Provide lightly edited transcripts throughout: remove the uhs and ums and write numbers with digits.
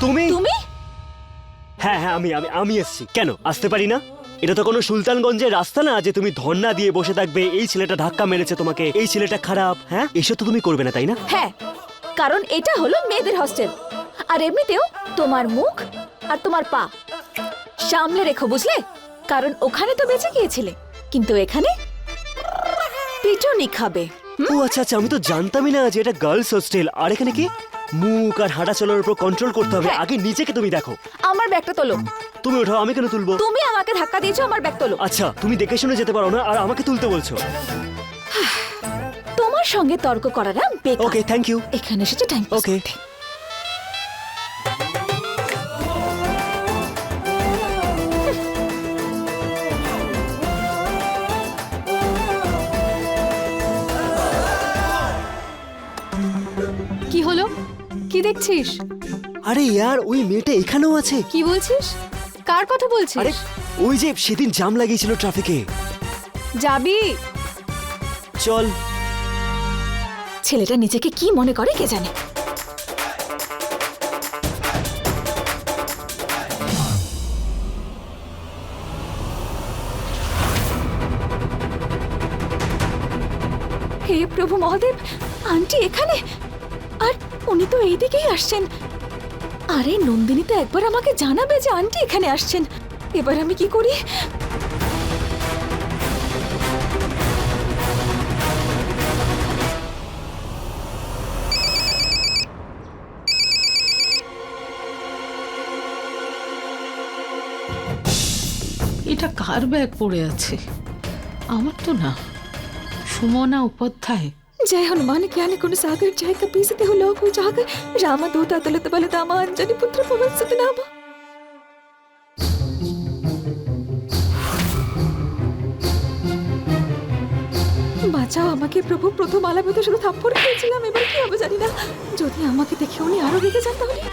তুমি? তুমি? হ্যাঁ হ্যাঁ, আমি আমি আমি এসেছি। কেন আসতে পারি না? এটা তো কোনো সুলতানগঞ্জের রাস্তা না যে তুমি ধর্ণা দিয়ে বসে থাকবে, এই ছেলেটা ধাক্কা মেরেছে তোমাকে, এই ছেলেটা খারাপ। হ্যাঁ, এসব তো তুমি করবে না, তাই না? হ্যাঁ, কারণ এটা হলো মেয়েদের হস্টেল। আর এমনিতেও তোমার মুখ আর তোমার পা সামলে রেখো, বুঝলে? কারণ ওখানে তো বেঁচে গিয়েছিলে, কিন্তু এখানে পিটুনি খাবে। ও আচ্ছা আচ্ছা, আমি তো জানতামই না যে এটা গার্লস হোস্টেল। আর এখানে কি মুখ আর হাঁটা চলার উপর কন্ট্রোল করতে হবে। হ্যাঁ। আগে নিজেকে তুমি দেখো। আমার ব্যাগটা তোলো। তুমি ওঠাও, আমি কেন তুলবো? তুমি আমাকে ধাক্কা দিয়েছো, আমার ব্যাগ তোলো। আচ্ছা, তুমি দেখে শুনে যেতে পারো না আর আমাকে তুলতে বলছো। তোমার সঙ্গে তর্ক করাটা বেকার। ওকে, থ্যাংক ইউ। এখানে এসেছে টাইম পাস ওকে। করতে। কি হলো? কি দেখছিস? আরে ইয়ার, ওই মেয়েটা এখানেও আছে। কি বলছিস? কার কথা আরে বলছিস? ওই যে সেদিন জাম লাগিয়েছিল ট্রাফিকে। যাবি? চল। ছেলেটা নিজেকে কি মনে করে কে জানে। হে প্রভু মহাদেব, আন্টি এখানে, আর উনি তো এই দিকেই আসছেন। আরে নন্দিনী তো একবার আমাকে জানাবে যে আন্টি এখানে আসছেন। এবার আমি কি করি? এটা কার ব্যাগ পড়ে আছে? আমার তো না। সুমনা উপাধ্যায়। जय हनुमान ज्ञान गुण सागर जय कपीसति हो लोक उजागर रामदूत अतुलित बलधाम अंजनी पुत्र पवन सुत नाम। বাঁচাও আমাকে প্রভু। প্রথম আলাপে তো শুধু থাপ্পড় খেয়েছিলাম, এবার কি হবে জানি না। যদি আমাকে দেখে উনি আরো রেগে যান তাহলে।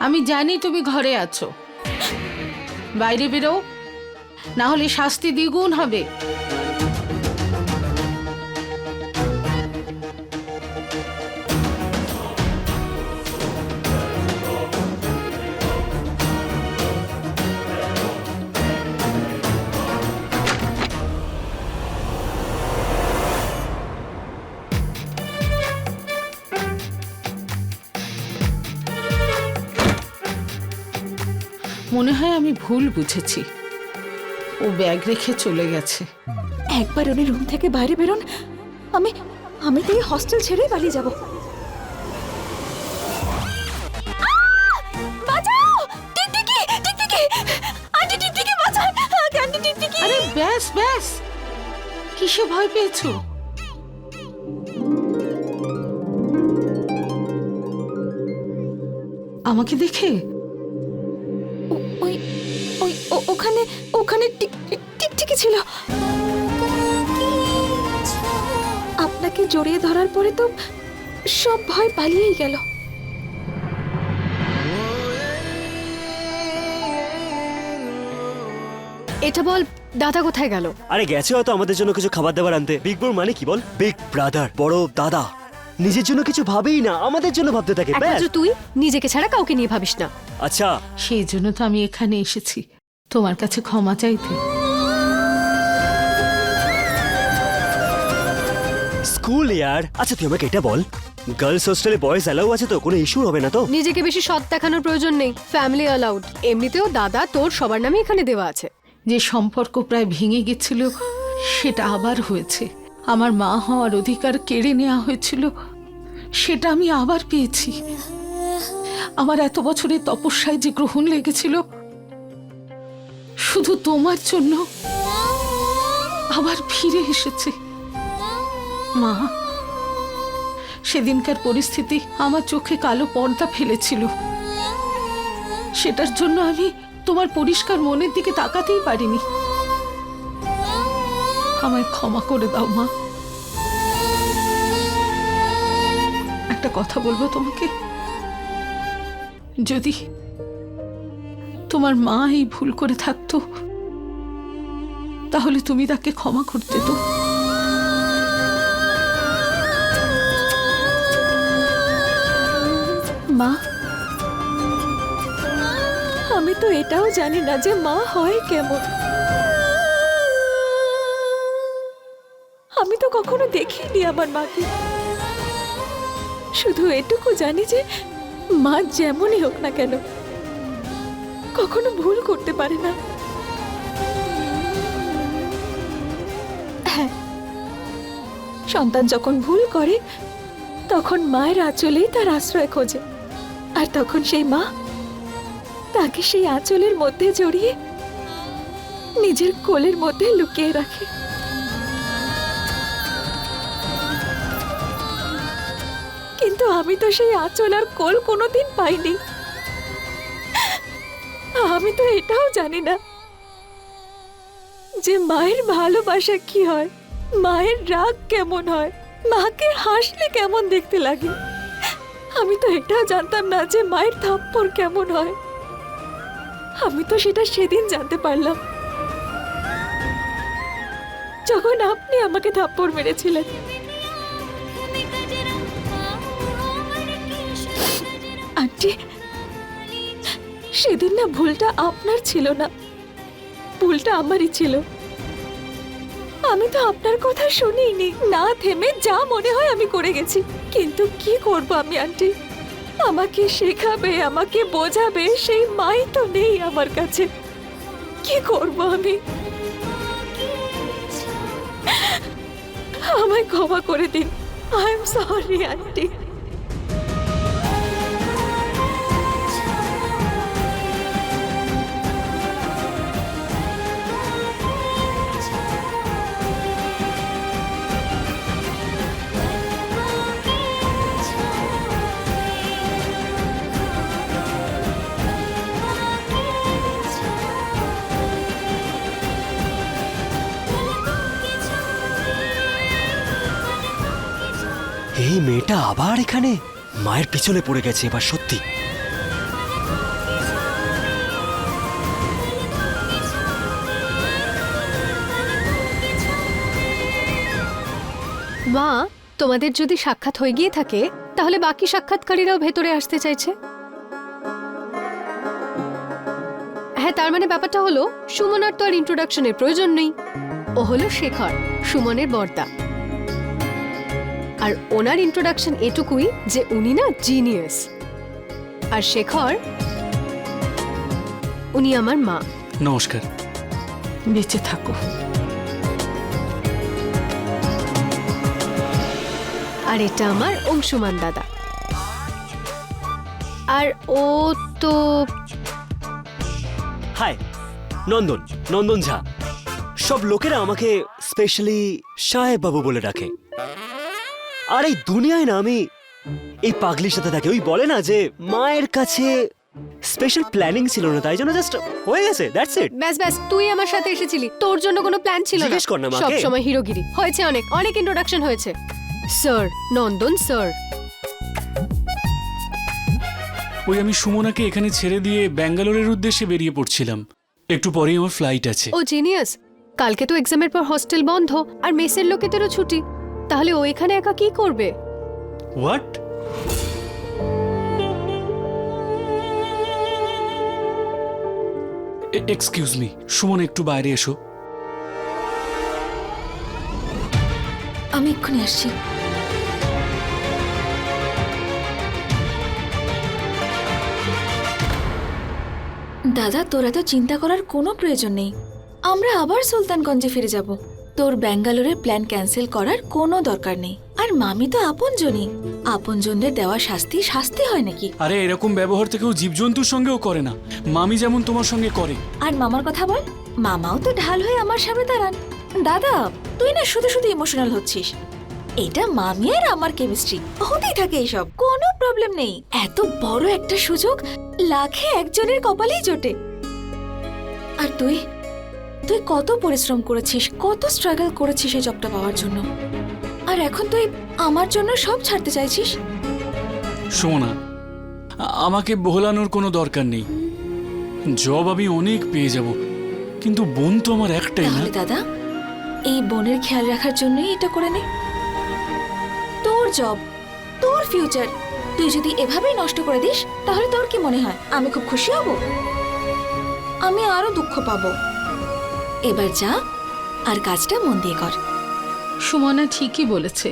আমি জানি তুমি ঘরে আছো, বাইরে বেরো, না হলে শাস্তি দ্বিগুণ হবে। মনে হয় আমি ভুল বুঝেছি, ও ব্যাগ রেখে চলে গেছে। একবার উনি রুম থেকে বাইরে বেরোন, আমি আমি তো এই হস্টেল ছেড়ে পালিয়ে যাব। বাঁচাও! টিকটিকি! টিকটিকি! আন্টি টিকটিকি বাঁচান! আন্টি টিকটিকি! আরে ব্যাস ব্যাস, কিসে ভয় পেয়েছো? আমাকে দেখে? ওই ওই ওখানে ওখানে টিকটিকি ছিল। আপনাকে জড়িয়ে ধরার পরে তো সব ভয় পালিয়েই গেল। এটা বল, দাদা কোথায় গেল? আরে গেছে হয়তো আমাদের জন্য কিছু খাবার দাবার আনতে। বিগ ব্রো মানে কি বল? বিগ ব্রাদার, বড় দাদা। নিজের জন্য কিছু ভাবেই না, আমাদের জন্য ভাবতে থাকে। ব্যাস। একমাত্র তুই নিজেকে ছাড়া কাউকে নিয়ে ভাবিস না। আচ্ছা, সেই জন্য তো আমি এখানে এসেছি তোমার কাছে ক্ষমা চাইতে। স্কুল ইয়ার। আচ্ছা তুই আমাকে এটা বল, গার্লস হোস্টেলে বয়েজ অ্যালাউ আছে তো? কোনো ইস্যু হবে না তো? নিজেকে বেশি সৎ দেখানোর প্রয়োজন নেই, ফ্যামিলি অ্যালাউড। এমনিতেও দাদা তোর সবার নামে এখানে দেওয়া আছে। যে সম্পর্ক প্রায় ভেঙে গেছিল সেটা আবার হয়েছে। আমার মা হওয়ার অধিকার কেড়ে নেওয়া হয়েছিল, সেটা আমি আবার পেয়েছি। আমার এত বছরের তপস্যায় যে গ্রহণ লেগেছিল শুধু তোমার জন্য আবার ফিরে এসেছে। মা, সেদিনকার পরিস্থিতি আমার চোখে কালো পর্দা ফেলেছিল। সেটার জন্য আমি তোমার পরিষ্কার মনের দিকে তাকাতেই পারিনি। আমায় ক্ষমা করে দাও মা। একটা কথা বলবো তোমাকে, যদি তোমার মা এই ভুল করে থাকতো তাহলে তুমি তাকে ক্ষমা করতে তো? মা, আমি তো এটাও জানি না যে মা হয় কেমন। আমি তো কখনো দেখিনি আমার মাকে। শুধু এটুকু জানি যে মা যেমনই হোক না কেন কখনো ভুল করতে পারে না। হ্যাঁ, সন্তান যখন ভুল করে তখন মায়ের আঁচলেই তার আশ্রয় খোঁজে, আর তখন সেই মা তাকে সেই আঁচলের মধ্যে জড়িয়ে নিজের কোলের মধ্যে লুকিয়ে রাখে। কিন্তু আমি তো সেই আঁচল আর কোল কোনোদিন পাইনি। আমি তো এটাও জানি না যে মায়ের ভালোবাসা কি হয়, মায়ের রাগ কেমন হয়, মাকে হাসলে কেমন দেখতে লাগে। আমি তো এটাও জানতাম না যে মায়ের থাপ্পড় কেমন হয়। আমি তো সেটা সেদিন জানতে পারলাম যখন আপনি আমাকে থাপ্পড় মেরেছিলেন। আন্টি, সেদিন না ভুলটা আপনার ছিল না, ভুলটা আমারই ছিল। আমি তো আপনার কথা শুনিনি, না থেমে যা মনে হয় আমি করে গেছি। কিন্তু কি করব আমি আন্টি? আমাকে শেখাবে, আমাকে বোঝাবে সেই মাই তো নেই আমার কাছে। কি করব আমি? আমায় ক্ষমা করে দিন। I am sorry aunty. এই মেয়েটা আবার এখানে মায়ের পিছনে পড়ে গেছে এবার সত্যি। মা, তোমাদের যদি সাক্ষাৎ হয়ে গিয়ে থাকে তাহলে বাকি সাক্ষাৎকারীরাও ভেতরে আসতে চাইছে। হ্যাঁ, তার মানে ব্যাপারটা হলো সুমনার তো আর ইন্ট্রোডাকশনের প্রয়োজন নেই। ও হলো শেখর, সুমনের বর্দা। আর ওনার ইন্ট্রোডাকশন এটুকুই যে উনি না জিনিয়াস। আর শেখর, উনি আমার মা। নমস্কার। বেঁচে থাকো। আর এটা আমার অংশুমান দাদা। আর ও তো হাই, নন্দন, নন্দন ঝা। সব লোকেরা আমাকে স্পেশালি সাহেব বাবু বলে ডাকে। আর এই দুনিয়ায় না আমি এই পাগলির সাথে থাকি। ওই বলে না যে মায়ের কাছে স্পেশাল প্ল্যানিং ছিল না, তাই জন্য জাস্ট হয়ে গেছে, দ্যাটস ইট। ব্যাস ব্যাস, তুই আমার সাথে এসেছিলি, তোর জন্য কোনো প্ল্যান ছিল না। জিজ্ঞেস কর না মাকে। সব সময় হিরোগিরি হয়েছে, অনেক অনেক ইন্ট্রোডাকশন হয়েছে। স্যার, নন্দন স্যার। ওই আমি সুমনাকে এখানে ছেড়ে দিয়ে ব্যাঙ্গালোরের উদ্দেশ্যে বেরিয়ে পড়ছিলাম। একটু পরেই আমার ফ্লাইট আছে। ও জিনিয়াস। কালকে তো এক্সামের পর হস্টেল বন্ধ আর মেসের লোকেদেরও ছুটি, তাহলে ও এখানে একা কি করবে? হোয়াট? এক্সকিউজ মি, সুমন একটু বাইরে এসো। আমি এক্ষুনি আসছি। দাদা, তোর এত চিন্তা করার কোনো প্রয়োজন নেই। আমরা আবার সুলতানগঞ্জে ফিরে যাব। তোর ব্যাঙ্গালোরের প্ল্যান ক্যান্সেল করার কোনো দরকার নেই। আর মামি তো আপনজনই, আপনজনদের দেওয়া শাস্তি শাস্তি হয় নাকি? আরে এরকম ব্যবহার তো কেউ জীবজন্তুর সঙ্গেও করে না। মামি যেমন তোমার সঙ্গে করে। আর মামার কথা বল, মামাও তো ঢাল হয়ে আমার সামনে দাঁড়ান। দাদা, তুই না শুধু শুধু ইমোশনাল হচ্ছিস। এটা মামি আর আমার কেমিস্ট্রি, হতেই থাকে এইসব, কোনো প্রবলেম নেই। এত বড় একটা সুযোগ লাখে একজনের কপালেই জোটে। আর তুই তুই কত পরিশ্রম করেছিস, কত স্ট্রাগল করেছিস এই জবটা পাওয়ার জন্য, আর এখন তুই আমার জন্য সব ছাড়তে চাইছিস। সুমনা, আমাকে বহলানোর কোনো দরকার নেই। জব আমি অনেক পেয়ে যাব, কিন্তু বোন তো আমার একটাই না। তাহলে দাদা, এই বোনের খেয়াল রাখার জন্যই এটা করে নে। তোর জব, তোর ফিউচার তুই যদি এভাবেই নষ্ট করে দিস, তাহলে তোর কি মনে হয় আমি খুব খুশি হব? আমি আরো দুঃখ পাবো। এবার যা আর কাজটা মন দিয়ে কর। সুমনা ঠিকই বলেছে।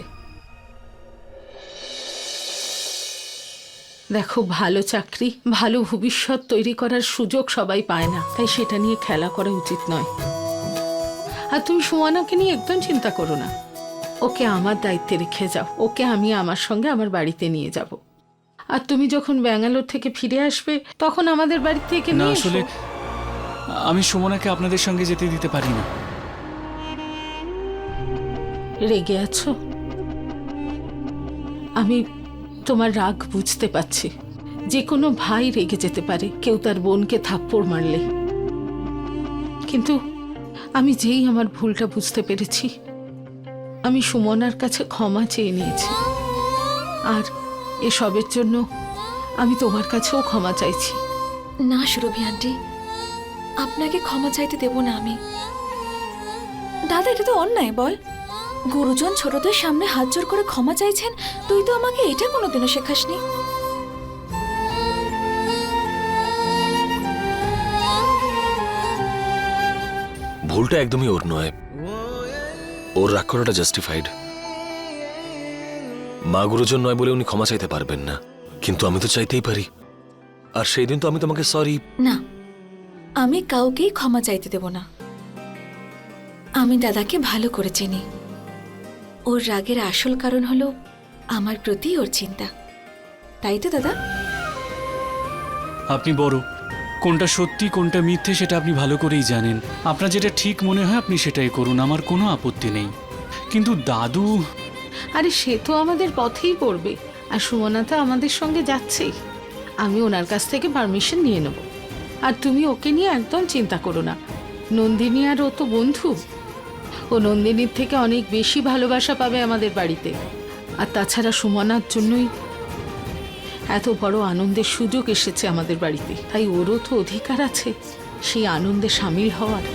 দেখো, ভালো চাকরি, ভালো ভবিষ্যৎ তৈরি করার সুযোগ সবাই পায় না, তাই সেটা নিয়ে খেলা করা উচিত নয়। আর তুমি সুমনাকে নিয়ে একদম চিন্তা করো না, ওকে আমার দায়িত্বে রেখে যাও। ওকে আমি আমার সঙ্গে আমার বাড়িতে নিয়ে যাব। আর তুমি যখন ব্যাঙ্গালোর থেকে ফিরে আসবে তখন আমাদের বাড়ি থেকে না, নিয়ে আসলে এসো। আমি সুমনাকে আপনাদের সঙ্গে যেতে দিতে পারি না। রেগে আছো? আমি তোমার রাগ বুঝতে পারছি। যে কোনো ভাই রেগে যেতে পারে কেউ তার বোনকে থাপ্পড় মারলে, কিন্তু আমি যেই আমার ভুলটা বুঝতে পেরেছি, আমি সুমনার কাছে ক্ষমা চেয়ে নিয়েছি। আর এসবের জন্য আমি তোমার কাছেও ক্ষমা চাইছি। না সুরভি আন্টি, আপনাকে ক্ষমা চাইতে দেব না আমি। দাদা, এটা তো অন্যায় বল। গুরুজন ছোটদের সামনে হাত জোর করে ক্ষমা চাইছেন, তুই তো আমাকে এটা কোনোদিনও শেখাসনি। ভুলটা একদমই ওর নয়, ওর রাগ করাটা জাস্টিফাইড। মা গুরুজন নয় বলে উনি ক্ষমা চাইতে পারবেন না, কিন্তু আমি তো চাইতেই পারি। আর সেই দিন তো আমি তোমাকে সরি। না, আমি কাউকেই ক্ষমা চাইতে দেব না। আমি দাদাকে ভালো করে চিনি। ওর রাগের আসল কারণ হলো আমার প্রতি ওর চিন্তা, তাই তো দাদা? আপনি বড়, কোনটা সত্যি কোনটা মিথ্যে সেটা আপনি ভালো করেই জানেন। আপনার যেটা ঠিক মনে হয় আপনি সেটাই করুন, আমার কোনো আপত্তি নেই। কিন্তু দাদু, আরে সে তো আমাদের পথেই পড়বে, আর সুমনা তো আমাদের সঙ্গে যাচ্ছেই। আমি ওনার কাছ থেকে পারমিশন নিয়ে নেব। আর তুমি ওকে নিয়ে একদম চিন্তা করো না। নন্দিনী আর ও তো বন্ধু, ও নন্দিনীর থেকে অনেক বেশি ভালোবাসা পাবে আমাদের বাড়িতে। আর তাছাড়া সুমনার জন্যই এত বড় আনন্দের সুযোগ এসেছে আমাদের বাড়িতে, তাই ওরও তো অধিকার আছে সেই আনন্দে সামিল হওয়ার।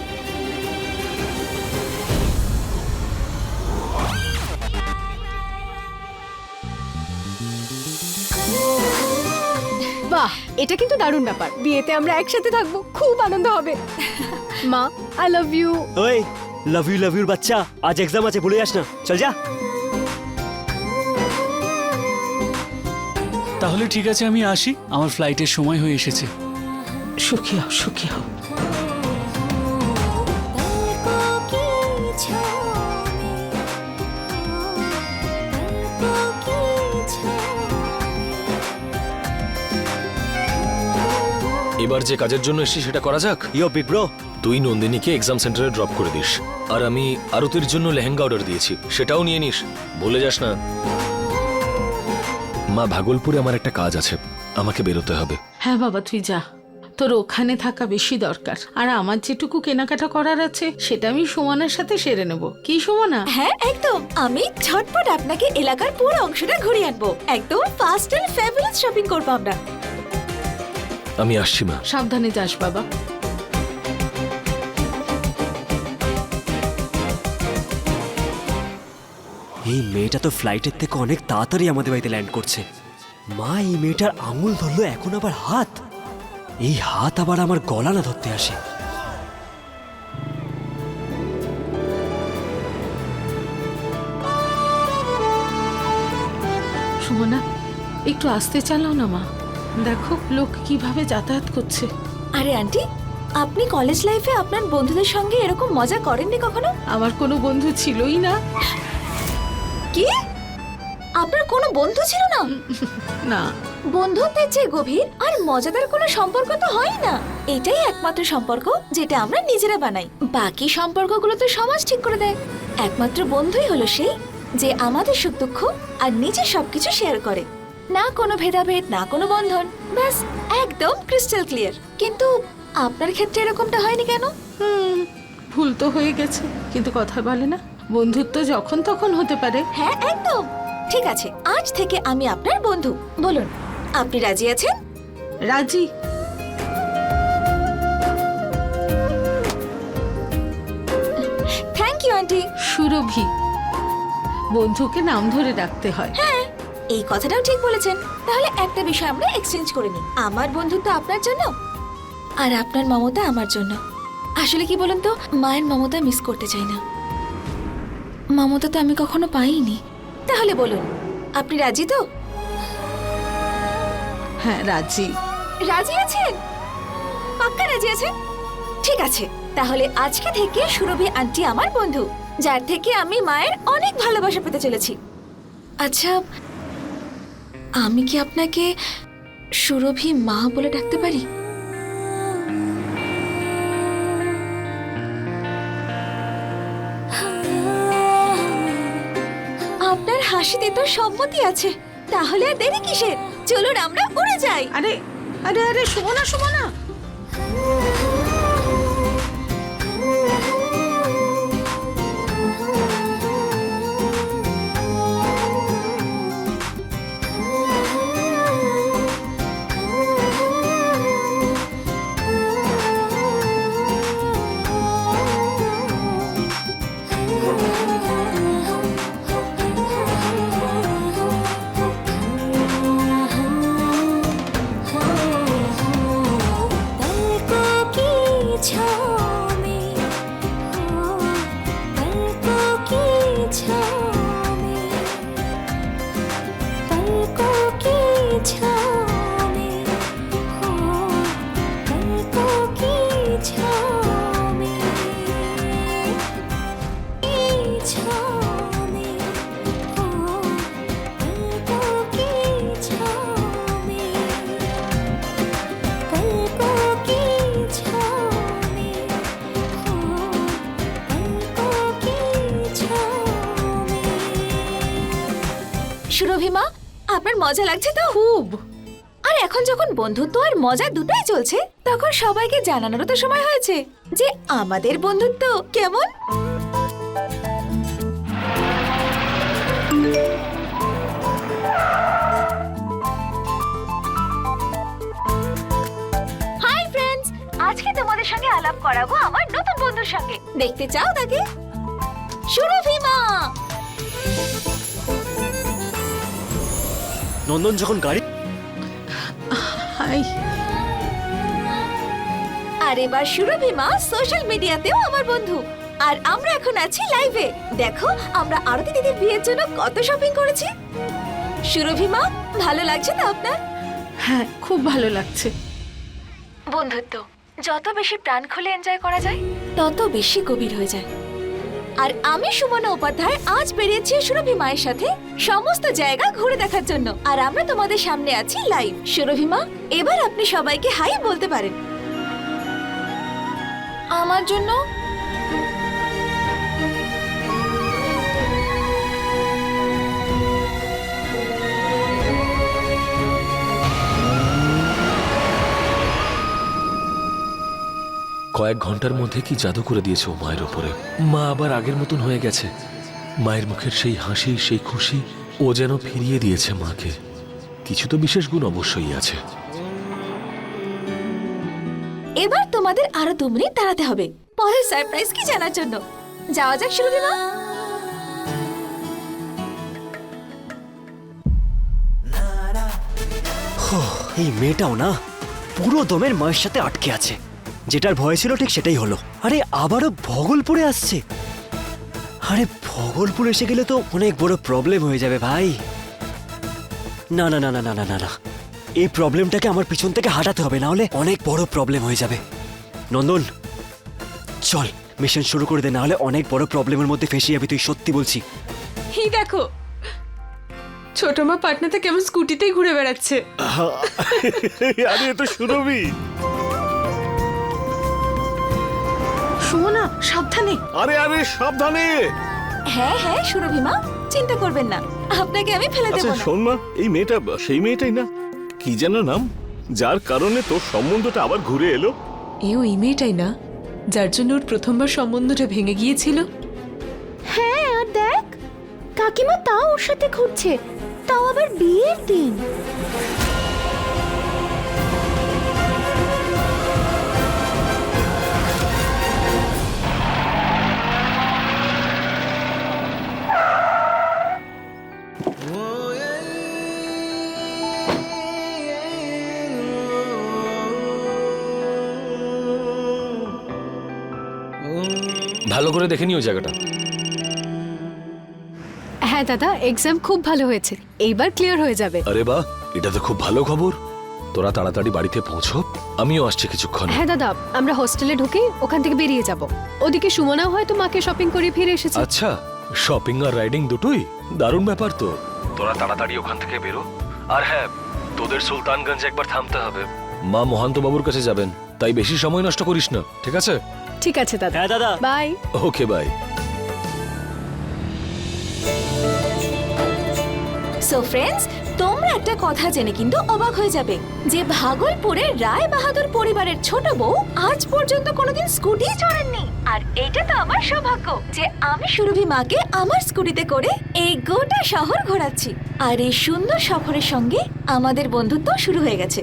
বাহ, এটা কিন্তু দারুণ ব্যাপার। বিয়েতে আমরা একসাথে থাকবো, খুব আনন্দ হবে। মা, আই লাভ ইউ। ওই লাভ ইউ বাচ্চা, আজ এক্সাম আছে, ভুলে যাস না। চল যা। তাহলে ঠিক আছে, আমি আসি, আমার ফ্লাইটের সময় হয়ে এসেছে। সুখী হও, সুখী হও। এবার যে কাজের জন্য এসেছি সেটা করা যাক। ইয়ো বিগ ব্রো। তুই নন্দিনীকে এক্সাম সেন্টারে ড্রপ করে দিস, আর আমি আরতির জন্য লেহেঙ্গা অর্ডার দিয়েছি, সেটাও নিয়ে নিস, ভুলে যাস না। মা, ভাগলপুরে আমার একটা কাজ আছে, আমাকে বেরোতে হবে। হ্যাঁ বাবা, তুই যা, তোর ওখানে থাকা বেশি দরকার। আর আমার যেটুকু কেনাকাটা করার আছে সেটা আমি সুমনার সাথে সেরে নেব। কি সুমনা? হ্যাঁ একদম, আমি ঝটপট আপনাকে এলাকার পুরো অংশটা ঘুরিয়ে আনবো। একদম ফাস্ট এন্ড ফ্যাবুলাস শপিং করবো আমরা। আমি আসছি মা। সাবধানে যাস বাবা। এই মেয়েটা তো ফ্লাইটের থেকে অনেক তাড়াতাড়ি আমাদের বাড়িতে ল্যান্ড করছে। মা, এই মেয়েটার আঙুল ধরলো, এখন আবার হাত। এই হাত আবার আমার গলা না ধরতে আসে। সুমনা, একটু আস্তে চালাও না মা। দেখো লোক কিভাবে যাতায়াত করছে। আরে আন্টি, আপনি কলেজ লাইফে আপনার বন্ধুদের সঙ্গে এরকম মজা করেননি কখনো? আমার কোনো বন্ধু ছিলই না। কি? আপনার কোনো বন্ধু ছিল না? না, বন্ধুত্বের চেয়ে গভীর আর মজাদার কোনো সম্পর্ক তো হয় না। এটাই একমাত্র সম্পর্ক যেটা আমরা নিজেরা বানাই। বাকি সম্পর্কগুলো তো সমাজ ঠিক করে দেয়। একমাত্র বন্ধুই হলো সেই যে আমাদের সুখ দুঃখ আর নিজের সবকিছু শেয়ার করে। না কোনো ভেদাভেদ, না কোনো বন্ধন, ব্যাস একদম ক্রিস্টাল ক্লিয়ার। কিন্তু আপনার ক্ষেত্রে এরকমটা হয়নি কেন? ভুল তো হয়ে গেছে, কিন্তু কথা বলে না, বন্ধুত্ব যখন তখন হতে পারে। হ্যাঁ একদম ঠিক আছে, আজ থেকে আমি আপনার বন্ধু। বলুন, আপনি রাজি আছেন? রাজি। Thank you aunty. সুরভি, বন্ধুকে নাম ধরে ডাকতে হয়। হ্যাঁ, এই কথাটাও ঠিক বলেছেন। তাহলে একটা বিষয় আমরা এক্সচেঞ্জ করে নিই। আমার বন্ধুত্ব আপনার জন্য আর আপনার মমতা আমার জন্য। আসলে কি বলুন তো, মায়ের মমতা মিস করতে চাই না। মমতা তো আমি কখনো পাইনি। তাহলে বলুন, আপনি রাজি তো? হ্যাঁ রাজি। রাজি আছেন? পাক্কা রাজি আছেন? ঠিক আছে, তাহলে আজকে থেকে সুরভি আন্টি আমার বন্ধু, যার থেকে আমি মায়ের অনেক ভালোবাসা পেতে চলেছি। আচ্ছা, আমি কি আপনাকে সুরভি মা বলে ডাকতে পারি? আপনার হাসিতে তো সম্মতি আছে, তাহলে আর দেরি কিসের? চলুন আমরা উড়ে যাই। আরে আরে আরে সুমনা সুমনা, সুরভি মা, আপনার মজা লাগছে তো? খুব। আর এখন যখন বন্ধুত্ব আর মজা দুটোই চলছে, তখন সবাইকে জানানোরও তো সময় হয়েছে যে আমাদের বন্ধুত্ব কেমন। হাই ফ্রেন্ডস, আজকে তোমাদের সঙ্গে আলাপ করাবো আমার নতুন বন্ধুর সঙ্গে। দেখতে চাও তাকে? সুরভি মা। নন্দন যখন গাড়ি হাই। আর এবার সুরভি মা সোশ্যাল মিডিয়াতেও আমার বন্ধু। আর আমরা এখন আছি লাইভে। দেখো আমরা আরতি দিদির বিয়ের জন্য কত শপিং করেছি। সুরভি মা, ভালো লাগছে তো আপনার? হ্যাঁ খুব ভালো লাগছে। বন্ধুত্ব যত বেশি প্রাণ খুলে এনজয় করা যায়, তত বেশি গভীর হয়ে যায়। আর আমি সুমনা উপাধ্যায় আজ বেরিয়েছি সুরভি মায়ের সাথে সমস্ত জায়গা ঘুরে দেখার জন্য। আর আমরা তোমাদের সামনে আছি লাইভ। সুরভি মা, এবার আপনি সবাইকে হাই বলতে পারেন। আমার জন্য কয়েক ঘন্টার মধ্যে কি জাদু করে দিয়েছে ও মায়ের ওপরে। মা আবার আগের মতন হয়ে গেছে। মায়ের মুখের সেই হাসি, সেই খুশি ও যেন ফিরিয়ে দিয়েছে মাকে। কিছু তো বিশেষ গুণ অবশ্যই আছে। এবার তোমাদের আরো 2 মিনিট দাঁড়াতে হবে পরের সারপ্রাইজ কি জানার জন্য। যাওয়া যাক সুরভি মা। এই মেয়েটাও না পুরো দমের মায়ের সাথে আটকে আছে। যেটার ভয় ছিল ঠিক সেটাই হলো। আরে আবারও ভগলপুরে আসছে। আরে ভগলপুর এসে গেলে তো অনেক বড় প্রবলেম হয়ে যাবে ভাই। না না না না না না না না, এই প্রবলেমটাকে আমার পিছন থেকে হাঁটাতে হবে, না হলে অনেক বড় প্রবলেম হয়ে যাবে। নন্দন চল মিশন শুরু করে দে, না হলে অনেক বড় প্রবলেমের মধ্যে ফেসে যাবি তুই, সত্যি বলছি। এই দেখো, ছোট মা পাটনাতে কেমন স্কুটিতেই ঘুরে বেড়াচ্ছে। আরে এ তো সুরভি। সুমনা সাবধানে। আরে আরে সাবধানে। হ্যাঁ হ্যাঁ সুরভি মা, চিন্তা করবেন না, আপনাকে আমি ফেলে দেব আচ্ছা না। শোন মা, এই মেয়েটা সেই মেয়েটাই না? কি যেন নাম, যার কারণে তোর সম্বন্ধটা আবার ঘুরে এলো? এও এই মেয়েটাই না যার জন্য ওর প্রথমবার সম্বন্ধটা ভেঙে গিয়েছিল? হ্যাঁ, আর দেখ কাকিমা তাও ওর সাথে ঘুরছে, তাও আবার বিয়ের দিন। ভালো করে দেখে নিও জায়গাটা। হ্যাঁ দাদা, এক্সাম খুব ভালো হয়েছে, এইবার ক্লিয়ার হয়ে যাবে। আরে বাহ, এটা তো খুব ভালো খবর। তোরা তাড়াতাড়ি বাড়িতে পৌঁছো, আমিও আসছি কিছুক্ষণ। হ্যাঁ দাদা, আমরা হোস্টেলে ঢুকে ওখান থেকে বেরিয়ে যাব। ওদিকে সুমনাও হয়তো মাকে শপিং করে ফিরে এসেছে। আচ্ছা, শপিং আর রাইডিং দুটোই দারুণ ব্যাপার তো। তোরা তাড়াতাড়ি ওখান থেকে বেরো। আর হ্যাঁ, তোদের সুলতানগঞ্জে একবার থামতে হবে। মা মহান্ত বাবুর কাছে যাবেন, তাই বেশি সময় নষ্ট করিস না, ঠিক আছে? ঠিক আছে দাদা, হ্যাঁ দাদা। Bye. Okay, bye. So friends, তোমরা একটা কথা জেনে কিন্তু অবাক হয়ে যাবে যে ভাগলপুরের রায় বাহাদুর পরিবারের ছোট বউ আজ পর্যন্ত কোনোদিন স্কুটি চড়েননি। আর এটা তো আমার সৌভাগ্য যে আমি সুরভি মাকে আমার স্কুটিতে করে এই গোটা শহর ঘোরাচ্ছি। আর এই সুন্দর সফরের সঙ্গে আমাদের বন্ধুত্ব শুরু হয়ে গেছে।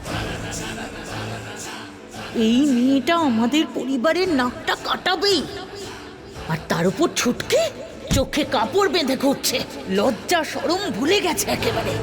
এই মেয়েটা আমাদের পরিবারের নাকটা কাটাবেই, আর তার উপর ছুটকে চোখে কাপড় বেঁধে ঘুরছে, লজ্জা শরম ভুলে গেছে একেবারে।